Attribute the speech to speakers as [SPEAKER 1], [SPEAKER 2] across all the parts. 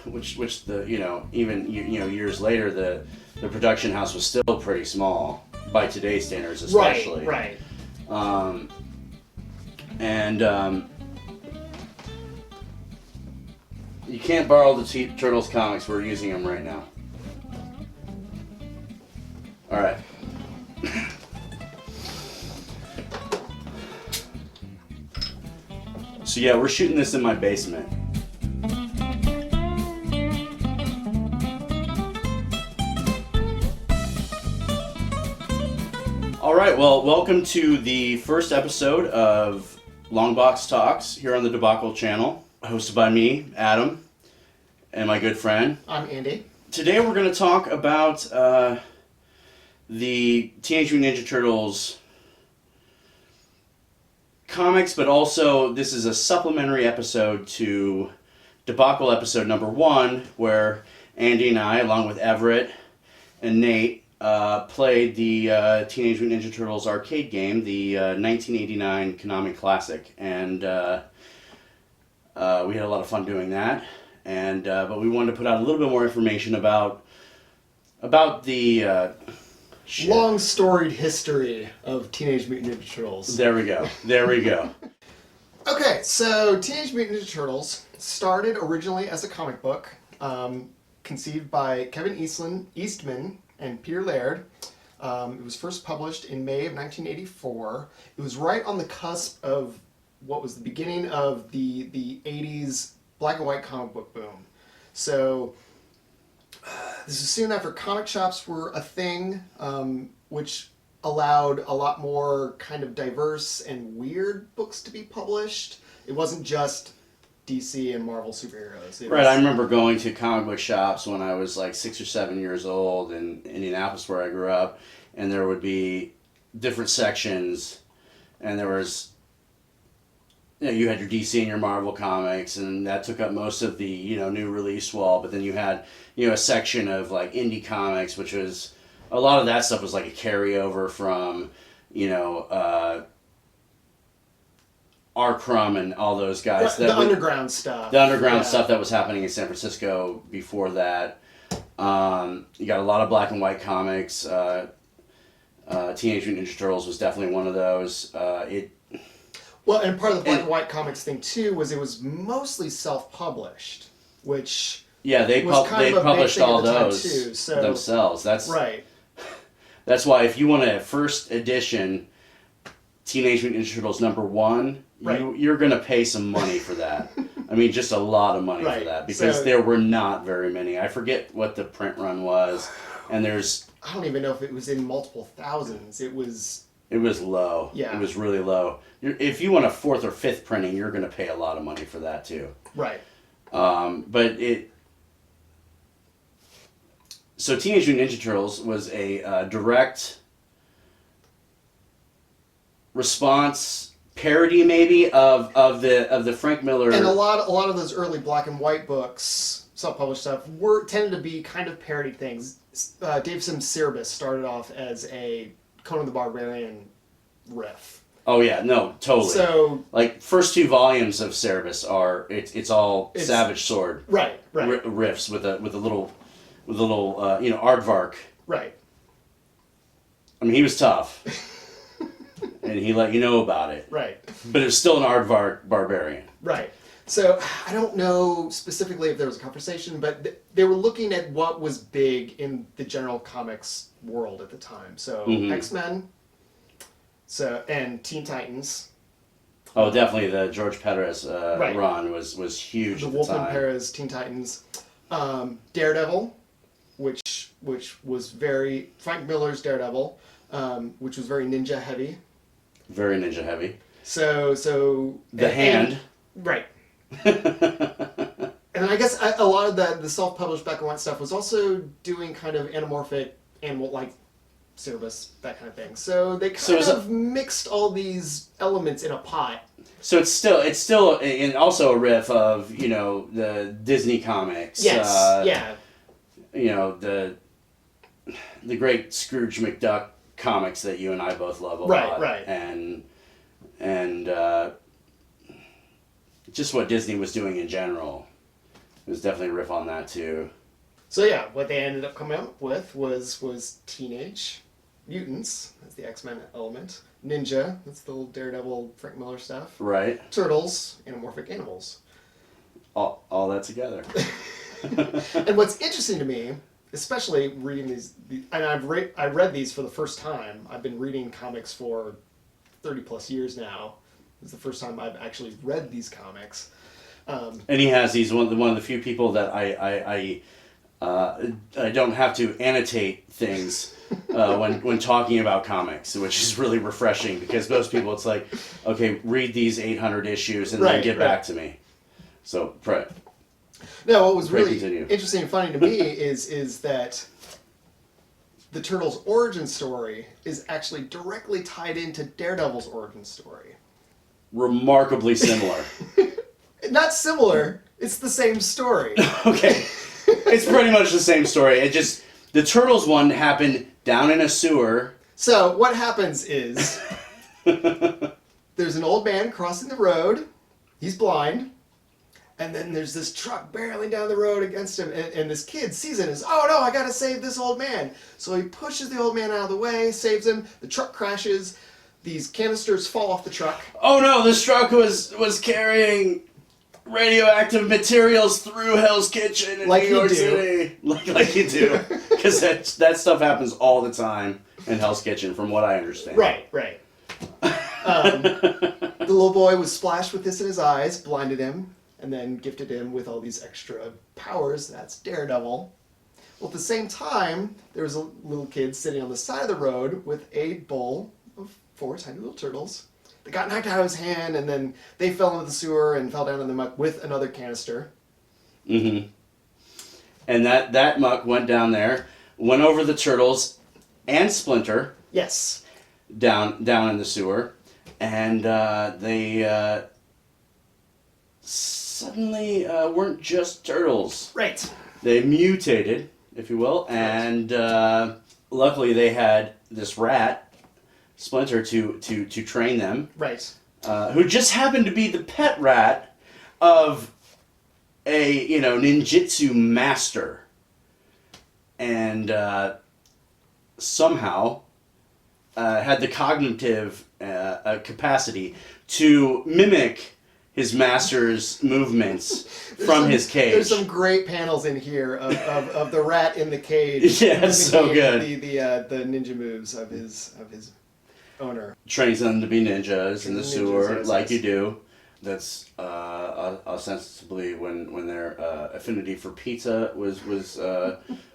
[SPEAKER 1] which the even years later the production house was still pretty small by today's standards, especially.
[SPEAKER 2] Right.
[SPEAKER 1] You can't borrow the Turtles comics. We're using them right now. All right. So yeah, we're shooting this in my basement. All right, well, welcome to the first episode of Longbox Talks here on the Debacle channel, hosted by me, Adam, and my good friend.
[SPEAKER 2] I'm Andy.
[SPEAKER 1] Today we're going to talk about the Teenage Mutant Ninja Turtles comics, but also this is a supplementary episode to Debacle episode number 1, where Andy and I, along with Everett and Nate, played the Teenage Mutant Ninja Turtles arcade game, the 1989 Konami Classic, and we had a lot of fun doing that. And but we wanted to put out a little bit more information about the
[SPEAKER 2] long storied history of Teenage Mutant Ninja Turtles.
[SPEAKER 1] There we go.
[SPEAKER 2] Okay, so Teenage Mutant Ninja Turtles started originally as a comic book, conceived by Kevin Eastman and Peter Laird. It was first published in May of 1984. It was right on the cusp of what was the beginning of the 80s black and white comic book boom. So this is soon after comic shops were a thing, which allowed a lot more kind of diverse and weird books to be published. It wasn't just DC and Marvel superheroes.
[SPEAKER 1] Right, I remember going to comic book shops when I was like 6 or 7 years old in Indianapolis, where I grew up, and there would be different sections, and there was, you had your DC and your Marvel comics, and that took up most of the new release wall. But then you had a section of like indie comics, which was a lot of that stuff was like a carryover from R. Crumb and all those guys.
[SPEAKER 2] The underground stuff.
[SPEAKER 1] The underground stuff that was happening in San Francisco before that. You got a lot of black and white comics. Teenage Mutant Ninja Turtles was definitely one of those.
[SPEAKER 2] Well, and part of the black and white comics thing too was it was mostly self-published, which
[SPEAKER 1] they published all those
[SPEAKER 2] too, so,
[SPEAKER 1] themselves. That's
[SPEAKER 2] right.
[SPEAKER 1] That's why if you want a first edition Teenage Mutant Ninja Turtles number 1,
[SPEAKER 2] right,
[SPEAKER 1] you're gonna pay some money for that. I mean, just a lot of money for that, because there were not very many. I forget what the print run was, and I
[SPEAKER 2] don't even know if it was in multiple thousands. It was
[SPEAKER 1] low.
[SPEAKER 2] Yeah.
[SPEAKER 1] It was really low. If you want a 4th or 5th printing, you're going to pay a lot of money for that too.
[SPEAKER 2] Right.
[SPEAKER 1] So Teenage Mutant Ninja Turtles was a direct response parody, maybe, of the Frank Miller.
[SPEAKER 2] And a lot of those early black and white books, self-published stuff, tended to be kind of parody things. Dave Sim's Cerebus started off as a Conan the Barbarian riff.
[SPEAKER 1] Oh yeah, no, totally.
[SPEAKER 2] So
[SPEAKER 1] like first 2 volumes of Cerebus it's all Savage Sword.
[SPEAKER 2] Right.
[SPEAKER 1] Riffs with a little aardvark.
[SPEAKER 2] Right.
[SPEAKER 1] I mean, he was tough. And he let you know about it.
[SPEAKER 2] Right.
[SPEAKER 1] But it was still an aardvark barbarian.
[SPEAKER 2] Right. So I don't know specifically if there was a conversation, but they were looking at what was big in the general comics world at the time. So X-Men, and Teen Titans.
[SPEAKER 1] Oh, definitely the George Perez run was huge
[SPEAKER 2] the
[SPEAKER 1] at the
[SPEAKER 2] Wolfman
[SPEAKER 1] time.
[SPEAKER 2] Perez Teen Titans, Daredevil, which was very Frank Miller's Daredevil, which was very ninja heavy.
[SPEAKER 1] Very ninja heavy.
[SPEAKER 2] So
[SPEAKER 1] the Hand.
[SPEAKER 2] Right. And I guess a lot of the self-published black and white stuff was also doing kind of anamorphic animal like Cerebus, that kind of thing. So they kind of mixed all these elements in a pot.
[SPEAKER 1] So it's still and also a riff of the Disney comics.
[SPEAKER 2] Yes. Yeah.
[SPEAKER 1] The great Scrooge McDuck comics that you and I both love a lot.
[SPEAKER 2] Right.
[SPEAKER 1] And just what Disney was doing in general. It was definitely a riff on that too.
[SPEAKER 2] So yeah, what they ended up coming up with was Teenage Mutants, that's the X-Men element. Ninja, that's the little Daredevil, Frank Miller stuff.
[SPEAKER 1] Right.
[SPEAKER 2] Turtles, anamorphic animals.
[SPEAKER 1] All that together.
[SPEAKER 2] And what's interesting to me, especially reading these and I read these for the first time. I've been reading comics for 30 plus years now. It's the first time I've actually read these comics.
[SPEAKER 1] And he's one of the few people that I don't have to annotate things when talking about comics, which is really refreshing because most people it's like, okay, read these 800 issues and then get back to me. So, right.
[SPEAKER 2] No, what was really
[SPEAKER 1] continue.
[SPEAKER 2] interesting and funny to me is that the Turtles' origin story is actually directly tied into Daredevil's origin story.
[SPEAKER 1] Remarkably similar.
[SPEAKER 2] Not similar, it's the same story.
[SPEAKER 1] Okay. It's pretty much the same story. It just, the Turtles one happened down in a sewer.
[SPEAKER 2] So, what happens is there's an old man crossing the road, he's blind, and then there's this truck barreling down the road against him, and this kid sees it and is, oh no, I gotta save this old man. So he pushes the old man out of the way, saves him, the truck crashes, these canisters fall off the truck.
[SPEAKER 1] Oh no, this truck was carrying radioactive materials through Hell's Kitchen in New York City. Like you do. Because that stuff happens all the time in Hell's Kitchen, from what I understand.
[SPEAKER 2] Right. The little boy was splashed with this in his eyes, blinded him, and then gifted him with all these extra powers. That's Daredevil. Well, at the same time, there was a little kid sitting on the side of the road with a bowl of 4 tiny little turtles. They got knocked out of his hand, and then they fell into the sewer and fell down in the muck with another canister.
[SPEAKER 1] Mm-hmm. And that muck went down there, went over the turtles and Splinter.
[SPEAKER 2] Yes.
[SPEAKER 1] Down in the sewer, and they suddenly weren't just turtles.
[SPEAKER 2] Right.
[SPEAKER 1] They mutated, if you will, and luckily they had this rat, Splinter, to train them.
[SPEAKER 2] Right.
[SPEAKER 1] Who just happened to be the pet rat of a ninjutsu master, and somehow had the cognitive capacity to mimic his master's movements from his cage.
[SPEAKER 2] There's some great panels in here of the rat in the cage.
[SPEAKER 1] Yeah, it's so good.
[SPEAKER 2] The ninja moves of his owner.
[SPEAKER 1] Trains them to be ninjas in the sewer,
[SPEAKER 2] yes,
[SPEAKER 1] like
[SPEAKER 2] yes.
[SPEAKER 1] you do. That's ostensibly when their affinity for pizza was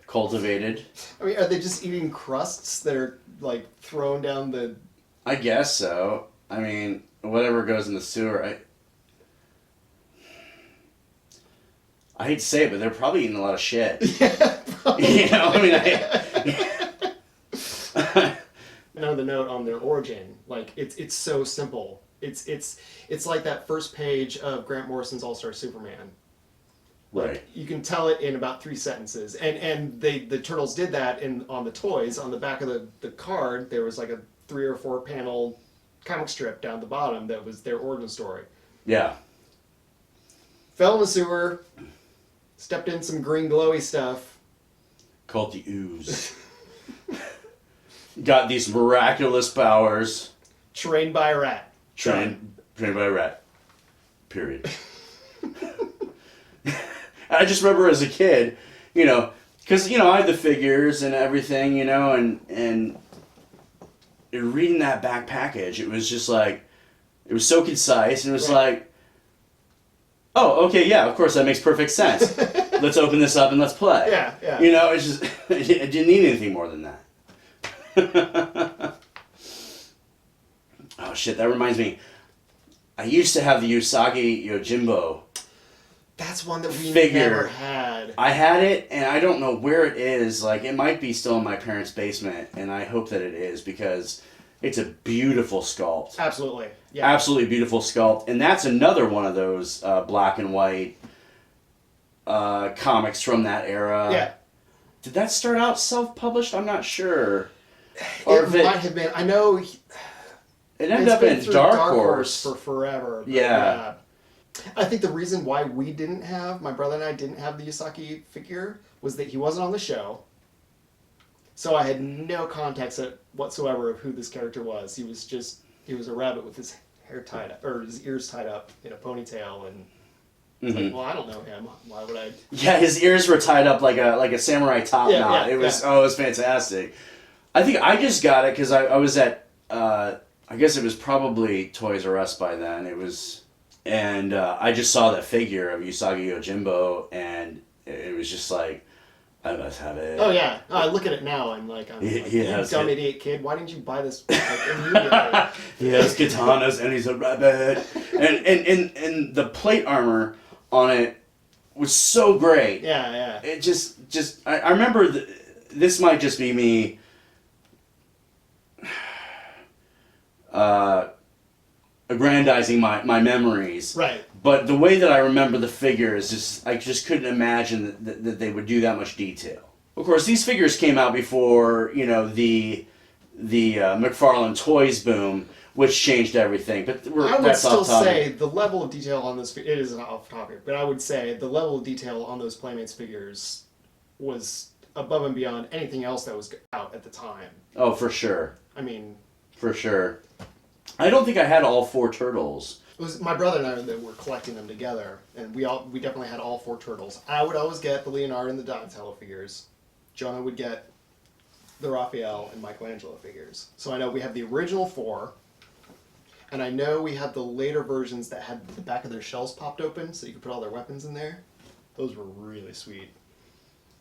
[SPEAKER 1] cultivated.
[SPEAKER 2] I mean, are they just eating crusts that are like thrown down the?
[SPEAKER 1] I guess so. I mean, whatever goes in the sewer. I hate to say it, but they're probably eating a lot of shit.
[SPEAKER 2] Yeah, probably. Another note on their origin, like it's so simple. It's like that first page of Grant Morrison's All-Star Superman.
[SPEAKER 1] Right.
[SPEAKER 2] Like, you can tell it in about 3 sentences, and the Turtles did that on the toys. On the back of the card, there was like a 3 or 4 panel comic strip down the bottom that was their origin story.
[SPEAKER 1] Yeah.
[SPEAKER 2] Fell in the sewer, stepped in some green glowy stuff.
[SPEAKER 1] Called the ooze. Got these miraculous powers.
[SPEAKER 2] Trained by a rat.
[SPEAKER 1] Trained by a rat. Period. I just remember as a kid, because, I had the figures and everything, and reading that back package, it was just like, it was so concise, and it was like, oh, okay, yeah, of course, that makes perfect sense. Let's open this up and let's play.
[SPEAKER 2] Yeah.
[SPEAKER 1] It's just, I didn't need anything more than that. Oh, shit, that reminds me. I used to have the Usagi Yojimbo.
[SPEAKER 2] That's one that we
[SPEAKER 1] figure.
[SPEAKER 2] never had.
[SPEAKER 1] I had it, and I don't know where it is. Like, it might be still in my parents' basement, and I hope that it is, because it's a beautiful sculpt.
[SPEAKER 2] Absolutely. Yeah.
[SPEAKER 1] Absolutely beautiful sculpt. And that's another one of those black and white comics from that era.
[SPEAKER 2] Yeah.
[SPEAKER 1] Did that start out self-published? I'm not sure.
[SPEAKER 2] It might have been. I know
[SPEAKER 1] it ended up in Dark Horse
[SPEAKER 2] for forever.
[SPEAKER 1] Yeah.
[SPEAKER 2] I think the reason why my brother and I didn't have the Yosaki figure was that he wasn't on the show. So I had no context whatsoever of who this character was. He was a rabbit with his hair tied up, or his ears tied up in a ponytail, and it's like, well, I don't know him. Why would I?
[SPEAKER 1] Yeah, his ears were tied up like a samurai top knot.
[SPEAKER 2] Yeah,
[SPEAKER 1] it was fantastic. I think I just got it because I was at I guess it was probably Toys R Us by then. And I just saw that figure of Usagi Yojimbo, and it was just like, I must have it.
[SPEAKER 2] Oh yeah, I look at it now and like, you dumb idiot kid, why didn't you buy this immediately?
[SPEAKER 1] He has katanas and he's a rabbit, and the plate armor on it was so great.
[SPEAKER 2] Yeah.
[SPEAKER 1] It just I remember this might just be me. Aggrandizing my memories.
[SPEAKER 2] Right.
[SPEAKER 1] But the way that I remember the figure is I just couldn't imagine that they would do that much detail. Of course, these figures came out before, the McFarlane Toys boom, which changed everything. But
[SPEAKER 2] I would still say the level of detail on this, it is off topic, but I would say the level of detail on those Playmates figures was above and beyond anything else that was out at the time.
[SPEAKER 1] Oh, for sure.
[SPEAKER 2] I mean...
[SPEAKER 1] For sure. I don't think I had all 4 turtles.
[SPEAKER 2] It was my brother and I that were collecting them together, and we definitely had all 4 turtles. I would always get the Leonardo and the Donatello figures. Jonah would get the Raphael and Michelangelo figures. So I know we have the original 4, and I know we had the later versions that had the back of their shells popped open, so you could put all their weapons in there. Those were really sweet.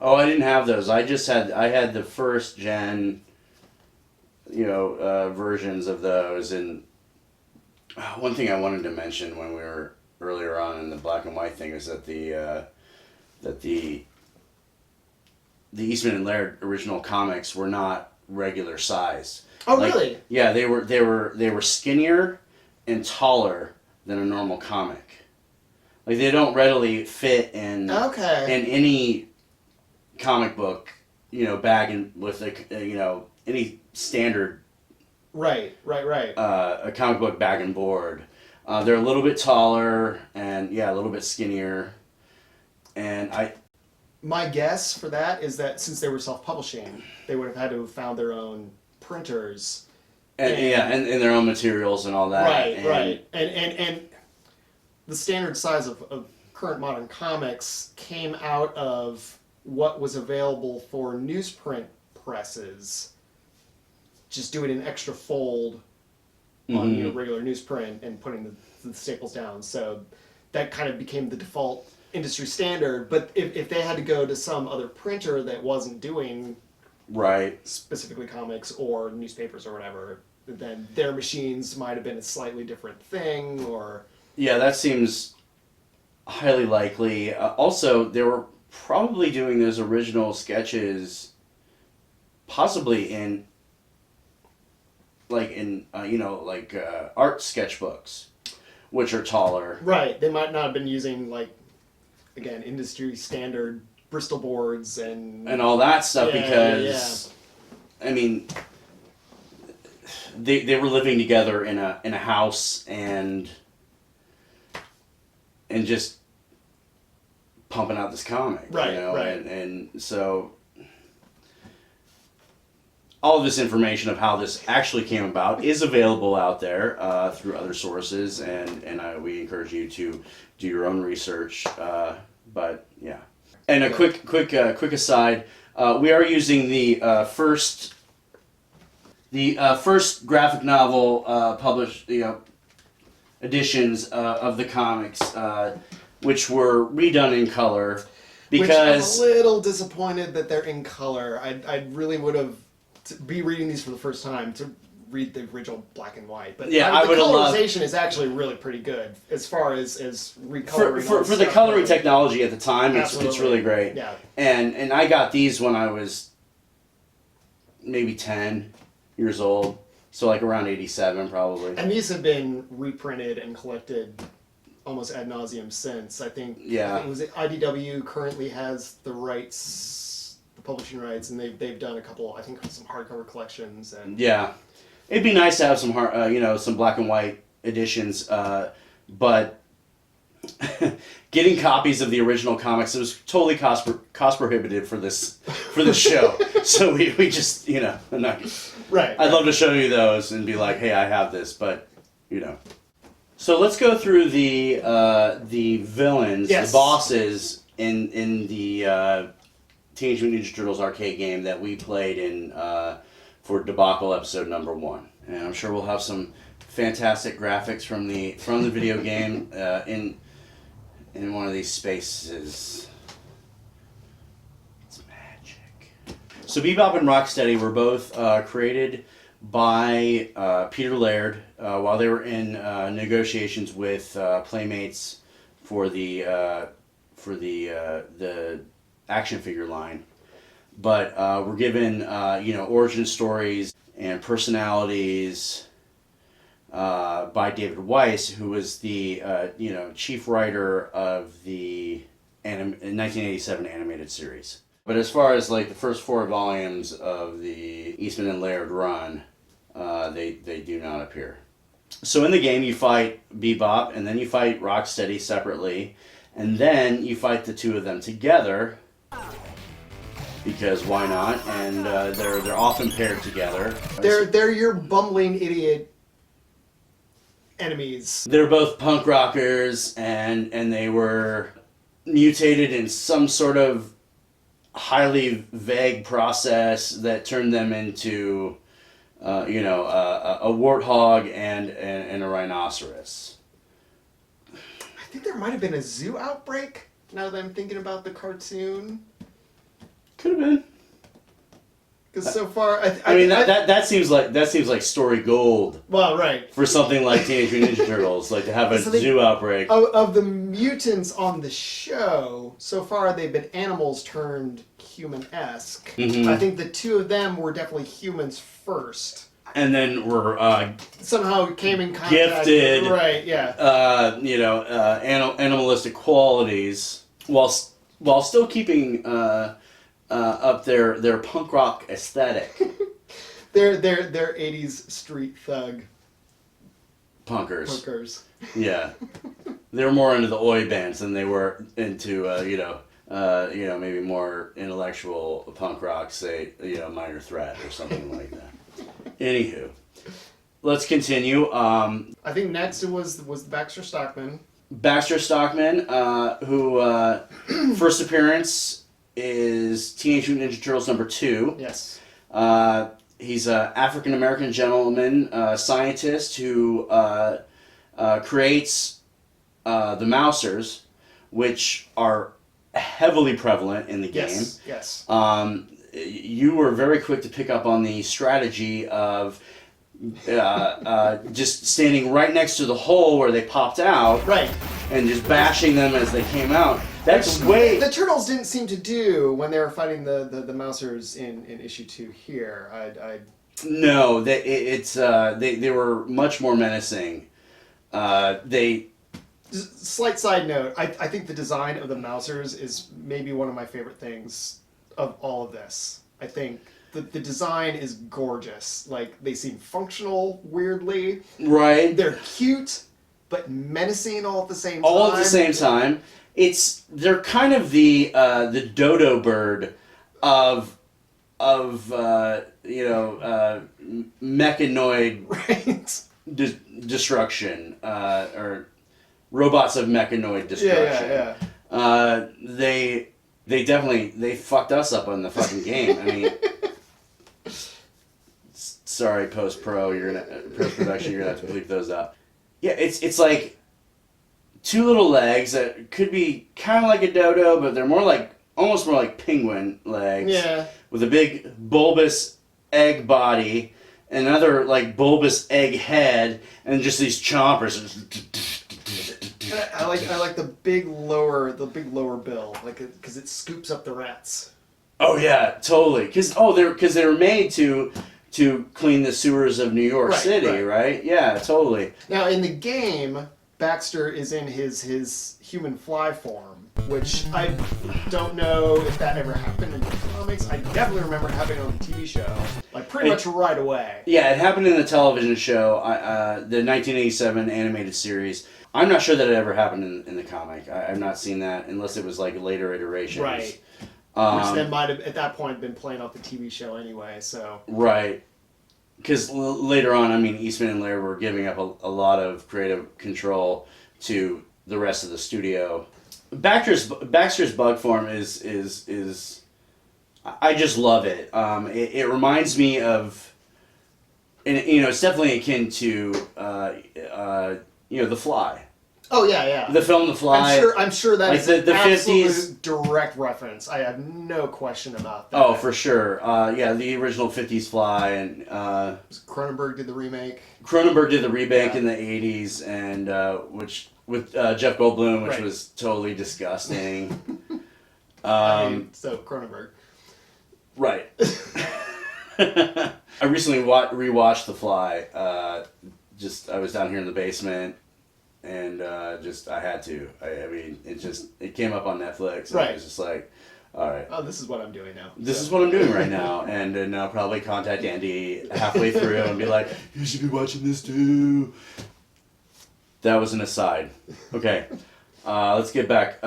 [SPEAKER 1] Oh, I didn't have those. I had the first gen, versions of those. And one thing I wanted to mention when we were earlier on in the black and white thing is that the Eastman and Laird original comics were not regular size.
[SPEAKER 2] Oh, really?
[SPEAKER 1] Yeah, they were skinnier and taller than a normal comic. Like, they don't readily fit in any comic book, bag and with any standard a comic book bag and board. They're a little bit taller and a little bit skinnier. And
[SPEAKER 2] my guess for that is that since they were self-publishing, they would have had to have found their own printers.
[SPEAKER 1] And their own materials and all that.
[SPEAKER 2] Right. And the standard size of current modern comics came out of what was available for newsprint presses. Just doing an extra fold on regular newsprint and putting the staples down. So that kind of became the default industry standard. But if they had to go to some other printer that wasn't doing specifically comics or newspapers or whatever, then their machines might have been a slightly different thing. Or
[SPEAKER 1] that seems highly likely. Also, they were probably doing those original sketches possibly in art sketchbooks, which are taller.
[SPEAKER 2] Right. They might not have been using, industry standard Bristol boards and
[SPEAKER 1] all that stuff because, I mean, they were living together in a house and just pumping out this comic,
[SPEAKER 2] right.
[SPEAKER 1] And so all of this information of how this actually came about is available out there through other sources, and we encourage you to do your own research. But yeah, and a quick aside: we are using the first graphic novel published, editions of the comics, which were redone in color. Because
[SPEAKER 2] which I'm a little disappointed that they're in color. I really would have be reading these for the first time to read the original black and white. But the colorization is actually really pretty good as far as recoloring.
[SPEAKER 1] For the coloring technology at the time, it's really great.
[SPEAKER 2] Yeah.
[SPEAKER 1] And I got these when I was maybe 10 years old, so around 87 probably.
[SPEAKER 2] And these have been reprinted and collected almost ad nauseum since. I think IDW currently has the rights, the publishing rights, and they've done a couple, I think, some hardcover collections. And
[SPEAKER 1] it'd be nice to have some some black and white editions, but getting copies of the original comics. It was totally cost prohibitive for this show. So we just, you know,
[SPEAKER 2] Right.
[SPEAKER 1] I'd love to show you those and be like, hey, I have this, but you know. So let's go through the villains,
[SPEAKER 2] Yes.
[SPEAKER 1] the bosses in the Teenage Mutant Ninja Turtles arcade game that we played in for Debacle episode number 1. And I'm sure we'll have some fantastic graphics from the video game in one of these spaces. It's magic. So Bebop and Rocksteady were both created by Peter Laird while they were in negotiations with Playmates for the action figure line, but we're given origin stories and personalities by David Weiss, who was the chief writer of the 1987 animated series. But as far as like the first 4 volumes of the Eastman and Laird run, they do not appear. So in the game you fight Bebop, and then you fight Rocksteady separately, and then you fight the 2 of them together. Because why not? And they're often paired together.
[SPEAKER 2] They're your bumbling idiot enemies.
[SPEAKER 1] They're both punk rockers, and they were mutated in some sort of highly vague process that turned them into, a warthog and a rhinoceros.
[SPEAKER 2] I think there might have been a zoo outbreak. Now that I'm thinking about the cartoon.
[SPEAKER 1] Could have been.
[SPEAKER 2] Because so far,
[SPEAKER 1] that seems like story gold.
[SPEAKER 2] Well, right.
[SPEAKER 1] For something like Teenage Mutant Ninja Turtles, like to have a zoo outbreak.
[SPEAKER 2] Of the mutants on the show, so far they've been animals turned human-esque.
[SPEAKER 1] Mm-hmm.
[SPEAKER 2] I think the 2 of them were definitely humans first.
[SPEAKER 1] And then were
[SPEAKER 2] somehow came in contact.
[SPEAKER 1] Gifted,
[SPEAKER 2] right? Yeah.
[SPEAKER 1] Animalistic qualities, while still keeping up their punk rock aesthetic.
[SPEAKER 2] They're 80s street thug punkers.
[SPEAKER 1] Yeah, they were more into the oi bands than they were into maybe more intellectual punk rock, say Minor Threat or something like that. Anywho, let's continue.
[SPEAKER 2] I think next it was Baxter Stockman.
[SPEAKER 1] Baxter Stockman, who first appearance is Teenage Mutant Ninja Turtles number 2.
[SPEAKER 2] Yes.
[SPEAKER 1] He's an African American gentleman scientist who creates the Mousers, which are heavily prevalent in the game.
[SPEAKER 2] Yes.
[SPEAKER 1] You were very quick to pick up on the strategy of just standing right next to the hole where they popped out,
[SPEAKER 2] right,
[SPEAKER 1] and just bashing them as they came out. That's way
[SPEAKER 2] the Turtles didn't seem to do when they were fighting the Mousers in issue 2 here.
[SPEAKER 1] No, they were much more menacing.
[SPEAKER 2] Slight side note: I think the design of the Mousers is maybe one of my favorite things of all of this. I think the design is gorgeous. Like, they seem functional weirdly.
[SPEAKER 1] Right.
[SPEAKER 2] They're cute, but menacing all at the same time.
[SPEAKER 1] All at the same time. They're kind of the dodo bird of mechanoid
[SPEAKER 2] right.
[SPEAKER 1] destruction, or robots of mechanoid destruction.
[SPEAKER 2] Yeah.
[SPEAKER 1] They definitely fucked us up on the fucking game. I mean, sorry, post production, you're gonna have to bleep those out. Yeah, it's like 2 little legs that could be kind of like a dodo, but they're almost more like penguin legs.
[SPEAKER 2] Yeah.
[SPEAKER 1] With a big bulbous egg body, another like bulbous egg head, and just these chompers.
[SPEAKER 2] I like the big lower bill, because it scoops up the rats.
[SPEAKER 1] Oh yeah, totally. Because they were made to clean the sewers of New York City, right? Yeah, totally.
[SPEAKER 2] Now in the game, Baxter is in his human fly form, which I don't know if that ever happened in the comics. I definitely remember having it on the TV show, like pretty much right away.
[SPEAKER 1] Yeah, it happened in the television show, the 1987 animated series. I'm not sure that it ever happened in the comic. I've not seen that unless it was like later iterations.
[SPEAKER 2] Right. Which then might have, at that point, been playing off the TV show anyway, so...
[SPEAKER 1] Right. Because later on, I mean, Eastman and Laird were giving up a lot of creative control to the rest of the studio. Baxter's bug form is I just love it. It reminds me of, and it's definitely akin to The Fly.
[SPEAKER 2] Oh yeah.
[SPEAKER 1] The film The Fly.
[SPEAKER 2] I'm sure that's
[SPEAKER 1] like the
[SPEAKER 2] an absolute
[SPEAKER 1] 50s
[SPEAKER 2] direct reference. I have no question about that.
[SPEAKER 1] Oh, for sure. Yeah, the original 50s Fly, and
[SPEAKER 2] Cronenberg did the remake.
[SPEAKER 1] Cronenberg did the remake in the 80s, and which with Jeff Goldblum, which was totally disgusting.
[SPEAKER 2] So Cronenberg.
[SPEAKER 1] Right. I recently rewatched The Fly. I was down here in the basement. And I had to. I mean, it came up on Netflix. And I was just like, all right.
[SPEAKER 2] Oh, this is what I'm doing now.
[SPEAKER 1] This is what I'm doing right now. And then I'll probably contact Andy halfway through and be like, you should be watching this too. That was an aside. Okay. Let's get back.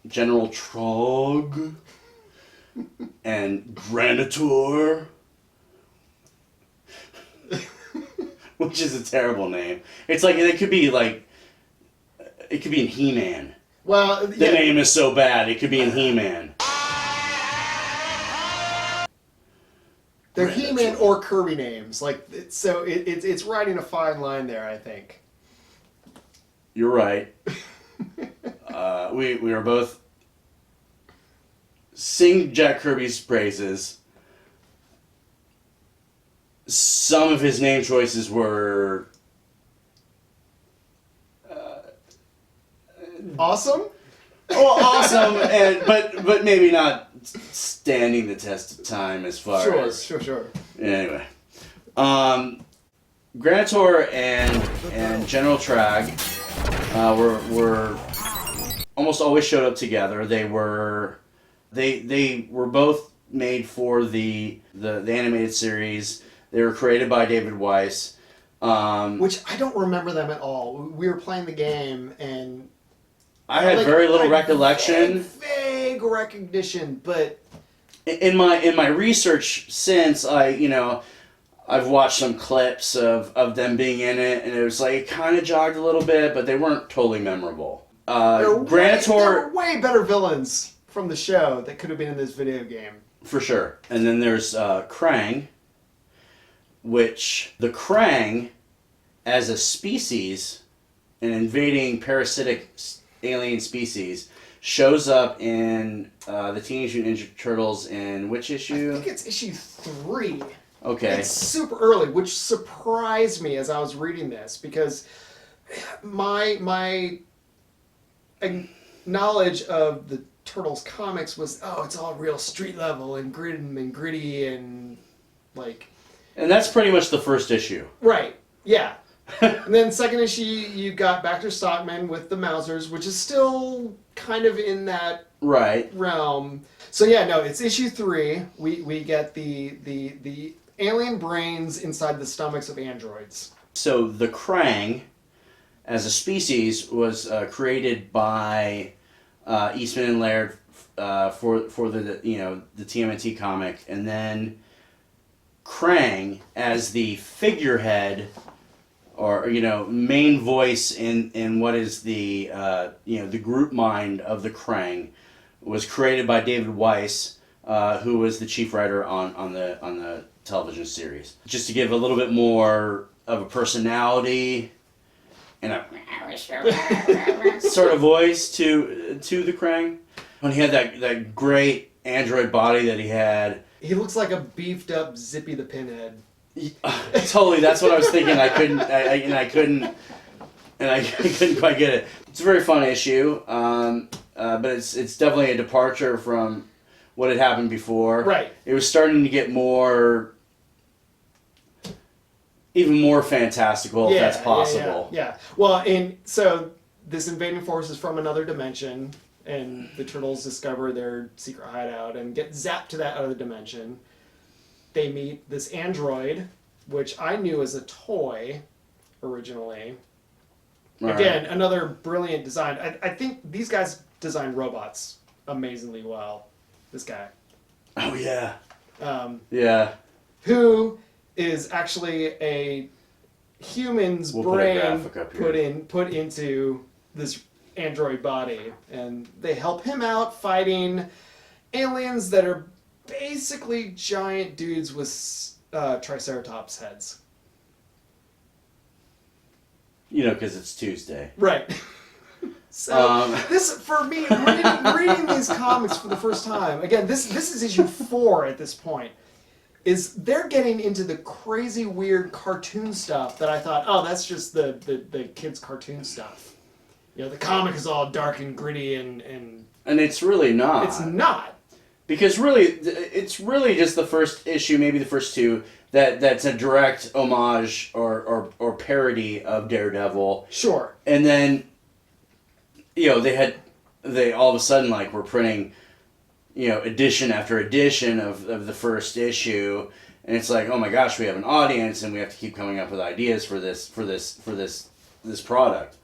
[SPEAKER 1] General Trog and Granitor. Which is a terrible name. It's like, it could be in He-Man.
[SPEAKER 2] Well,
[SPEAKER 1] the name is so bad, it could be in He-Man.
[SPEAKER 2] They're He-Man or Kirby names. So it's riding a fine line there, I think.
[SPEAKER 1] You're right. We are both sing Jack Kirby's praises. Some of his name choices were
[SPEAKER 2] awesome.
[SPEAKER 1] Well, awesome, but maybe not standing the test of time as far as
[SPEAKER 2] Sure.
[SPEAKER 1] Anyway, Granitor and General Trag were almost always showed up together. They were both made for the animated series. They were created by David Weiss.
[SPEAKER 2] Which I don't remember them at all. We were playing the game, and...
[SPEAKER 1] I had very little recollection.
[SPEAKER 2] Vague recognition, but...
[SPEAKER 1] In my research since, I've watched some clips of them being in it, and it was like, it kind of jogged a little bit, but they weren't totally memorable. Granitor...
[SPEAKER 2] There were way better villains from the show that could have been in this video game.
[SPEAKER 1] For sure. And then there's Krang, which the Krang, as a species, an invading parasitic alien species, shows up in the Teenage Mutant Ninja Turtles in which issue?
[SPEAKER 2] I think it's issue 3.
[SPEAKER 1] Okay.
[SPEAKER 2] It's super early, which surprised me as I was reading this, because my knowledge of the Turtles comics was, it's all real street level and gritty and like...
[SPEAKER 1] And that's pretty much the first issue.
[SPEAKER 2] Right, yeah. And then second issue, you got Baxter Stockman with the Mousers, which is still kind of in that realm. So yeah, no, it's issue 3. We get the alien brains inside the stomachs of androids. So
[SPEAKER 1] the Krang, as a species, was created by Eastman and Laird for the TMNT comic, and then Krang as the figurehead or main voice in what is the the group mind of the Krang was created by David Weiss, who was the chief writer on the television series. Just to give a little bit more of a personality and a sort of voice to the Krang. When he had that great android body that he had.
[SPEAKER 2] He looks like a beefed up Zippy the Pinhead.
[SPEAKER 1] Totally, that's what I was thinking. I couldn't quite get it. It's a very fun issue, but it's definitely a departure from what had happened before.
[SPEAKER 2] Right.
[SPEAKER 1] It was starting to get more even more fantastical if that's possible.
[SPEAKER 2] Yeah. Well, and so this invading force is from another dimension, and the turtles discover their secret hideout and get zapped to that other dimension. They meet this android, which I knew as a toy originally.
[SPEAKER 1] Right.
[SPEAKER 2] Again, another brilliant design. I think these guys design robots amazingly well. This guy.
[SPEAKER 1] Oh yeah.
[SPEAKER 2] Um,
[SPEAKER 1] Yeah.
[SPEAKER 2] who is actually a human's
[SPEAKER 1] We'll put a
[SPEAKER 2] brain
[SPEAKER 1] graphic up here.
[SPEAKER 2] put into this android body, and they help him out fighting aliens that are basically giant dudes with triceratops heads.
[SPEAKER 1] You know, because it's Tuesday.
[SPEAKER 2] Right. So this, for me, reading these comics for the first time, again, this is issue 4 at this point, is they're getting into the crazy weird cartoon stuff that I thought, oh, that's just the kids' cartoon stuff. You know, the comic is all dark and gritty and
[SPEAKER 1] it's really not.
[SPEAKER 2] it's not.
[SPEAKER 1] Because really, it's really just the first issue, maybe the first two, that's a direct homage or parody of Daredevil.
[SPEAKER 2] Sure.
[SPEAKER 1] And then, you know, they all of a sudden, like, were printing, you know, edition after edition of the first issue, and it's like, oh my gosh, we have an audience, and we have to keep coming up with ideas for this product,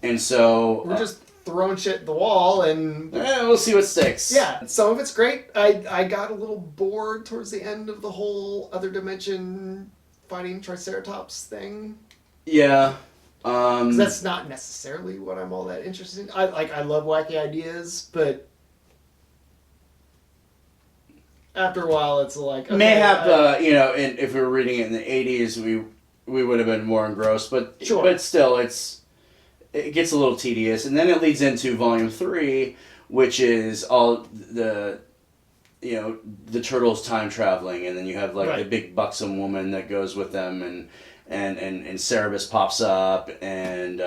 [SPEAKER 1] and so
[SPEAKER 2] We're just throwing shit at the wall, and
[SPEAKER 1] we'll see what sticks.
[SPEAKER 2] yeah, some of it's great. I got a little bored towards the end of the whole other dimension fighting Triceratops thing.
[SPEAKER 1] Yeah.
[SPEAKER 2] 'Cause that's not necessarily what I'm all that interested in. I love wacky ideas, but after a while, it's like okay,
[SPEAKER 1] mayhap you know, and if we were reading it in the '80s, we would have been more engrossed, but
[SPEAKER 2] Sure.
[SPEAKER 1] but still, it gets a little tedious, and then it leads into volume 3, which is all the, you know, the turtles time traveling, and then you have like
[SPEAKER 2] Right.
[SPEAKER 1] the big buxom woman that goes with them, and Cerebus pops up, and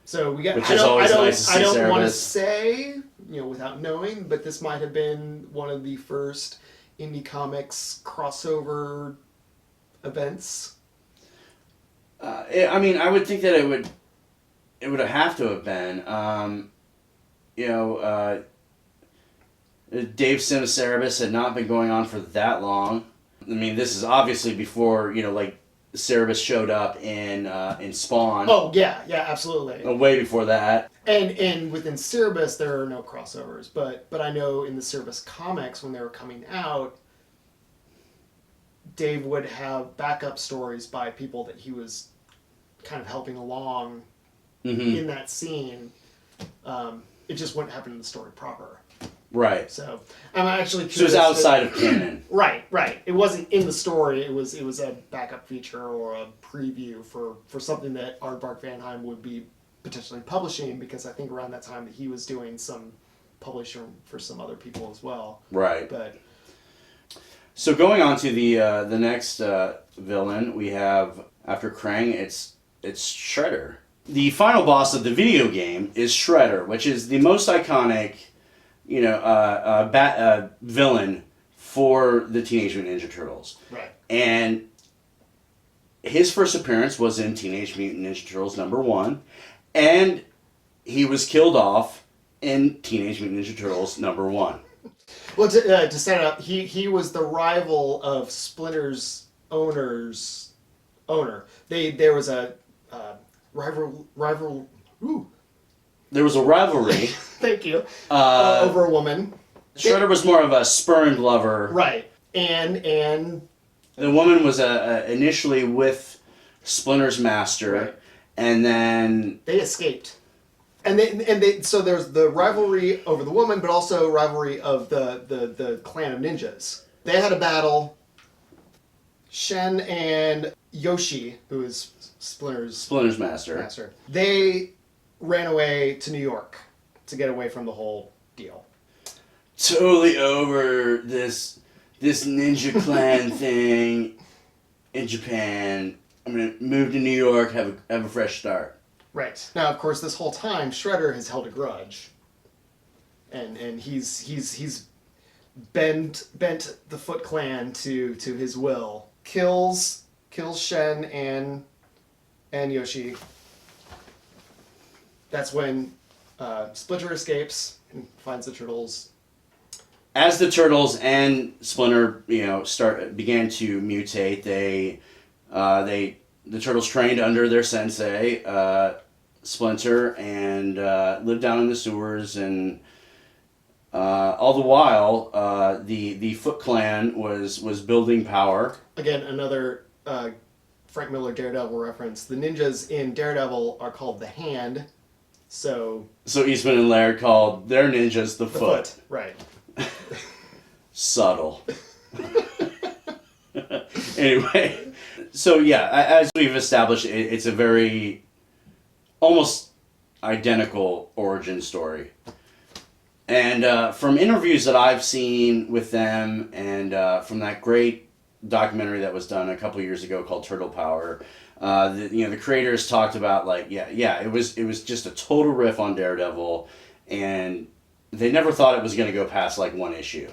[SPEAKER 2] So we got.
[SPEAKER 1] Which is always nice to see
[SPEAKER 2] I don't want to
[SPEAKER 1] Cerebus.
[SPEAKER 2] say, you know, without knowing, but this might have been one of the first indie comics crossover events.
[SPEAKER 1] I mean, I would think that it would have to have been, you know, Dave Cerebus had not been going on for that long. I mean, this is obviously before, you know, like, Cerebus showed up in Spawn.
[SPEAKER 2] Oh yeah, absolutely.
[SPEAKER 1] Way before that.
[SPEAKER 2] And within Cerebus there are no crossovers, but I know in the Cerebus comics when they were coming out, Dave would have backup stories by people that he was kind of helping along
[SPEAKER 1] Mm-hmm.
[SPEAKER 2] in that scene. It just wouldn't happen in the story proper.
[SPEAKER 1] Right.
[SPEAKER 2] So I'm actually
[SPEAKER 1] So it was outside of canon.
[SPEAKER 2] Right. It wasn't in the story. It was a backup feature or a preview for something that Aardvark Van Heim would be potentially publishing, because I think around that time that he was doing some publishing for some other people as well.
[SPEAKER 1] Right.
[SPEAKER 2] But
[SPEAKER 1] So going on to the next villain, we have, after Krang, it's Shredder. The final boss of the video game is Shredder, which is the most iconic, you know, villain for the Teenage Mutant Ninja Turtles.
[SPEAKER 2] right.
[SPEAKER 1] And his first appearance was in Teenage Mutant Ninja Turtles #1, and he was killed off in Teenage Mutant Ninja Turtles #1.
[SPEAKER 2] Well, to set it up, he was the rival of Splinter's owner. There was a rival. Ooh,
[SPEAKER 1] There was a rivalry.
[SPEAKER 2] thank you. Over a woman.
[SPEAKER 1] Shredder was more of a spurned lover.
[SPEAKER 2] Right. And
[SPEAKER 1] The woman was initially with Splinter's master,
[SPEAKER 2] Right.
[SPEAKER 1] and then
[SPEAKER 2] they escaped. And they so there's the rivalry over the woman, but also rivalry of the clan of ninjas. They had a battle. Shen and Yoshi, who is
[SPEAKER 1] Splinter's master.
[SPEAKER 2] they ran away to New York to get away from the whole deal.
[SPEAKER 1] Totally over this ninja clan thing in Japan. I'm gonna move to New York, have a fresh start.
[SPEAKER 2] Right. Now, of course, this whole time, Shredder has held a grudge. And he's bent the Foot Clan to his will. Kills kills Shen and Yoshi. That's when Splinter escapes and finds the turtles.
[SPEAKER 1] As the turtles and Splinter, began to mutate, the turtles trained under their sensei, Splinter, and lived down in the sewers. And all the while, the Foot Clan was building power.
[SPEAKER 2] Again, another Frank Miller Daredevil reference. The ninjas in Daredevil are called the Hand. So
[SPEAKER 1] Eastman and Laird called their ninjas the Foot.
[SPEAKER 2] Right.
[SPEAKER 1] Subtle. Anyway, so yeah, as we've established, it's a very almost identical origin story. And from interviews that I've seen with them, and from that great documentary that was done a couple years ago called Turtle Power, the creators talked about it was just a total riff on Daredevil, and they never thought it was going to go past one issue.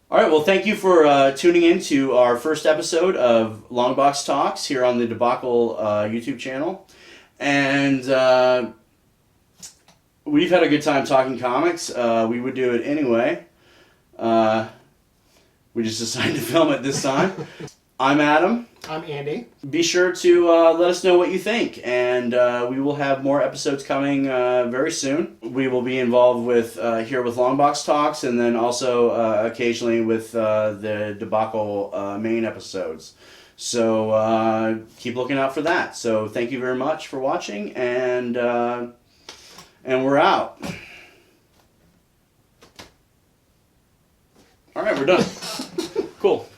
[SPEAKER 1] All right, well, thank you for tuning in to our first episode of Longbox Talks here on the Debacle YouTube channel. And we've had a good time talking comics. We would do it anyway. We just decided to film it this time. I'm Adam.
[SPEAKER 2] I'm Andy.
[SPEAKER 1] Be sure to let us know what you think, and we will have more episodes coming very soon. We will be involved with here with Longbox Talks, and then also occasionally with the Debacle main episodes. So keep looking out for that. So thank you very much for watching, and we're out. All right, we're done. Cool.